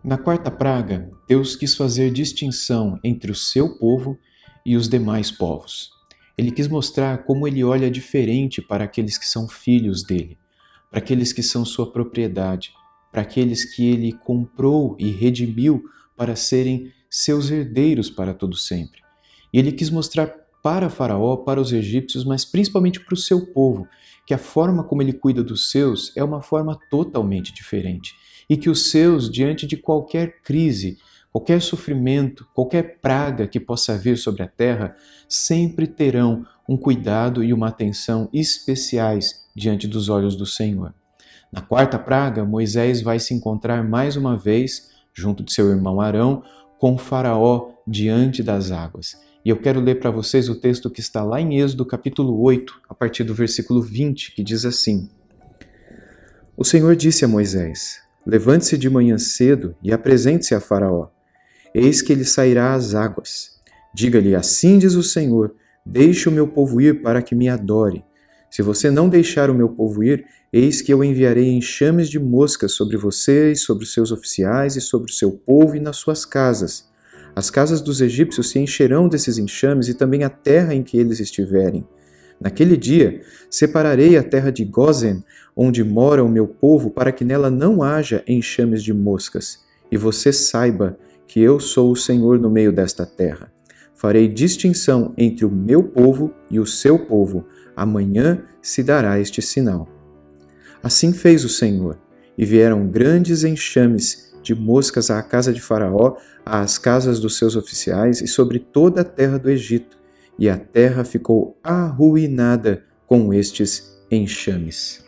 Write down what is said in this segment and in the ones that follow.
Na quarta praga, Deus quis fazer distinção entre o seu povo e os demais povos. Ele quis mostrar como ele olha diferente para aqueles que são filhos dele, para aqueles que são sua propriedade, para aqueles que ele comprou e redimiu para serem seus herdeiros para todo sempre. E ele quis mostrar para Faraó, para os egípcios, mas principalmente para o seu povo, que a forma como ele cuida dos seus é uma forma totalmente diferente. E que os seus, diante de qualquer crise, qualquer sofrimento, qualquer praga que possa vir sobre a terra, sempre terão um cuidado e uma atenção especiais diante dos olhos do Senhor. Na quarta praga, Moisés vai se encontrar mais uma vez, junto de seu irmão Arão, com Faraó diante das águas. E eu quero ler para vocês o texto que está lá em Êxodo capítulo 8, a partir do versículo 20, que diz assim: O Senhor disse a Moisés: Levante-se de manhã cedo e apresente-se a Faraó. Eis que ele sairá às águas. Diga-lhe: Assim diz o Senhor: Deixe o meu povo ir para que me adore. Se você não deixar o meu povo ir, eis que eu enviarei enxames de moscas sobre você e sobre os seus oficiais e sobre o seu povo e nas suas casas. As casas dos egípcios se encherão desses enxames e também a terra em que eles estiverem. Naquele dia, separarei a terra de Gósen, onde mora o meu povo, para que nela não haja enxames de moscas. E você saiba que eu sou o Senhor no meio desta terra. Farei distinção entre o meu povo e o seu povo. Amanhã se dará este sinal. Assim fez o Senhor, e vieram grandes enxames de moscas à casa de Faraó, às casas dos seus oficiais e sobre toda a terra do Egito, e a terra ficou arruinada com estes enxames.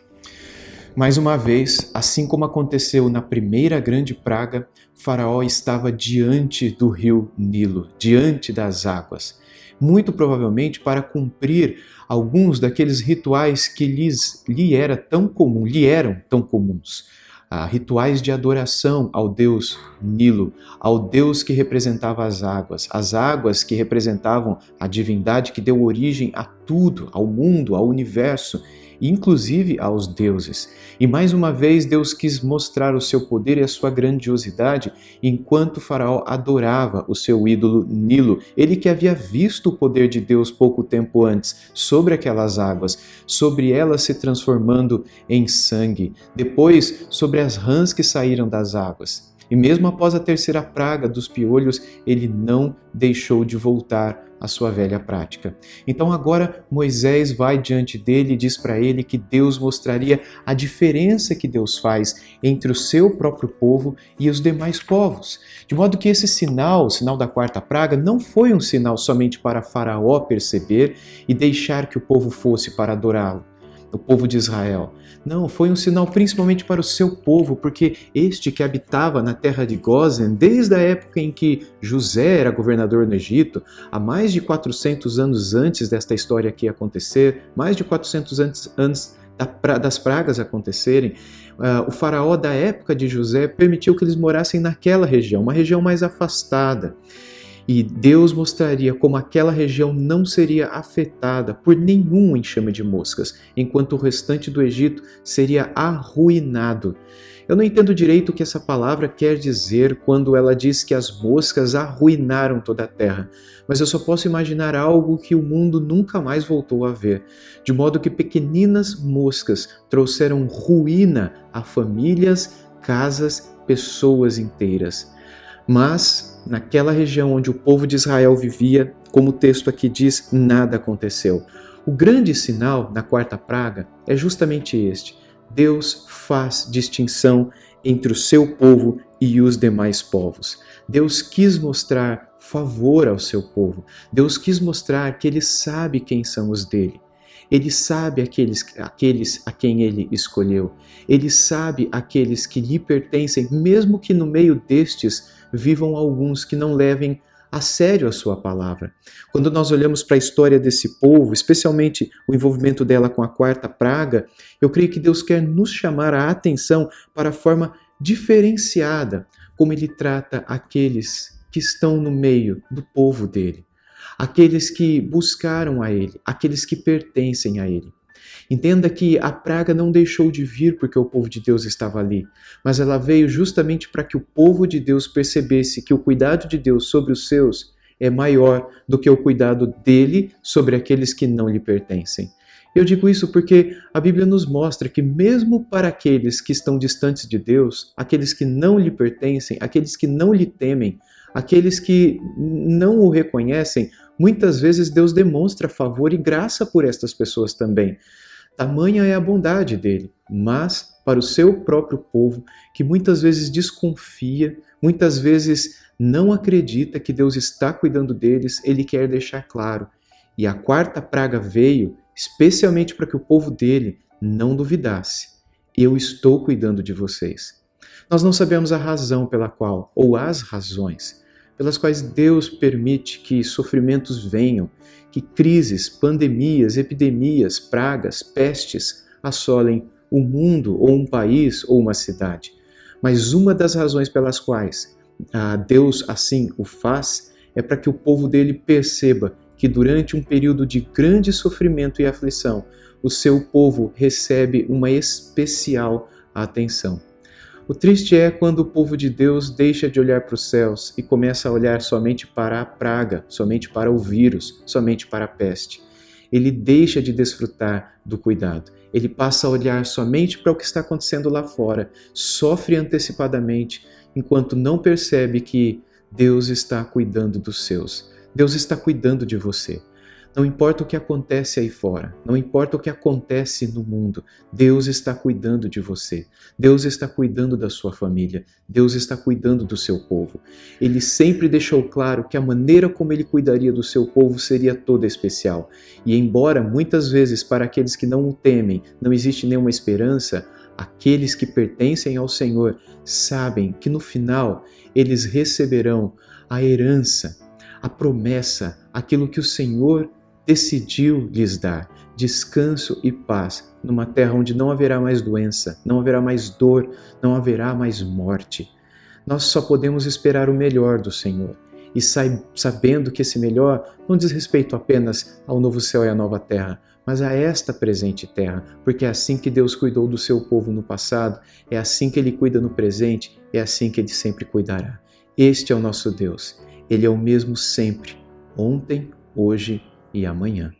Mais uma vez, assim como aconteceu na primeira grande praga, Faraó estava diante do rio Nilo, diante das águas, muito provavelmente para cumprir alguns daqueles rituais que lhe eram tão comuns. Rituais de adoração ao deus Nilo, ao deus que representava as águas que representavam a divindade que deu origem a tudo, ao mundo, ao universo, inclusive aos deuses. E mais uma vez Deus quis mostrar o seu poder e a sua grandiosidade enquanto Faraó adorava o seu ídolo Nilo, ele que havia visto o poder de Deus pouco tempo antes sobre aquelas águas, sobre elas se transformando em sangue, depois sobre as rãs que saíram das águas. E mesmo após a terceira praga dos piolhos, ele não deixou de voltar à sua velha prática. Então agora Moisés vai diante dele e diz para ele que Deus mostraria a diferença que Deus faz entre o seu próprio povo e os demais povos. De modo que esse sinal, o sinal da quarta praga, não foi um sinal somente para Faraó perceber e deixar que o povo fosse para adorá-lo, o povo de Israel. Não, foi um sinal principalmente para o seu povo, porque este que habitava na terra de Gósen, desde a época em que José era governador no Egito, há mais de 400 anos antes desta história aqui acontecer, mais de 400 anos antes das pragas acontecerem, o faraó da época de José permitiu que eles morassem naquela região, uma região mais afastada. E Deus mostraria como aquela região não seria afetada por nenhum enxame de moscas, enquanto o restante do Egito seria arruinado. Eu não entendo direito o que essa palavra quer dizer quando ela diz que as moscas arruinaram toda a terra, mas eu só posso imaginar algo que o mundo nunca mais voltou a ver, de modo que pequeninas moscas trouxeram ruína a famílias, casas, pessoas inteiras. Mas, naquela região onde o povo de Israel vivia, como o texto aqui diz, nada aconteceu. O grande sinal na quarta praga é justamente este: Deus faz distinção entre o seu povo e os demais povos. Deus quis mostrar favor ao seu povo. Deus quis mostrar que Ele sabe quem são os dele. Ele sabe aqueles a quem Ele escolheu. Ele sabe aqueles que lhe pertencem, mesmo que no meio destes vivam alguns que não levem a sério a sua palavra. Quando nós olhamos para a história desse povo, especialmente o envolvimento dela com a quarta praga, eu creio que Deus quer nos chamar a atenção para a forma diferenciada como Ele trata aqueles que estão no meio do povo dele, aqueles que buscaram a Ele, aqueles que pertencem a Ele. Entenda que a praga não deixou de vir porque o povo de Deus estava ali, mas ela veio justamente para que o povo de Deus percebesse que o cuidado de Deus sobre os seus é maior do que o cuidado dele sobre aqueles que não lhe pertencem. Eu digo isso porque a Bíblia nos mostra que mesmo para aqueles que estão distantes de Deus, aqueles que não lhe pertencem, aqueles que não lhe temem, aqueles que não o reconhecem, muitas vezes Deus demonstra favor e graça por estas pessoas também. Tamanha é a bondade dele, mas para o seu próprio povo, que muitas vezes desconfia, muitas vezes não acredita que Deus está cuidando deles, ele quer deixar claro. E a quarta praga veio especialmente para que o povo dele não duvidasse. Eu estou cuidando de vocês. Nós não sabemos a razão pela qual, ou as razões, pelas quais Deus permite que sofrimentos venham, que crises, pandemias, epidemias, pragas, pestes assolem o mundo, ou um país, ou uma cidade. Mas uma das razões pelas quais Deus assim o faz é para que o povo dele perceba que durante um período de grande sofrimento e aflição, o seu povo recebe uma especial atenção. O triste é quando o povo de Deus deixa de olhar para os céus e começa a olhar somente para a praga, somente para o vírus, somente para a peste. Ele deixa de desfrutar do cuidado. Ele passa a olhar somente para o que está acontecendo lá fora, sofre antecipadamente, enquanto não percebe que Deus está cuidando dos seus. Deus está cuidando de você. Não importa o que acontece aí fora, não importa o que acontece no mundo, Deus está cuidando de você. Deus está cuidando da sua família. Deus está cuidando do seu povo. Ele sempre deixou claro que a maneira como ele cuidaria do seu povo seria toda especial. E embora muitas vezes para aqueles que não o temem não existe nenhuma esperança, aqueles que pertencem ao Senhor sabem que no final eles receberão a herança, a promessa, aquilo que o Senhor decidiu lhes dar, descanso e paz, numa terra onde não haverá mais doença, não haverá mais dor, não haverá mais morte. Nós só podemos esperar o melhor do Senhor e sabendo que esse melhor não diz respeito apenas ao novo céu e à nova terra, mas a esta presente terra, porque é assim que Deus cuidou do seu povo no passado, é assim que Ele cuida no presente, é assim que Ele sempre cuidará. Este é o nosso Deus. Ele é o mesmo sempre, ontem, hoje e amanhã.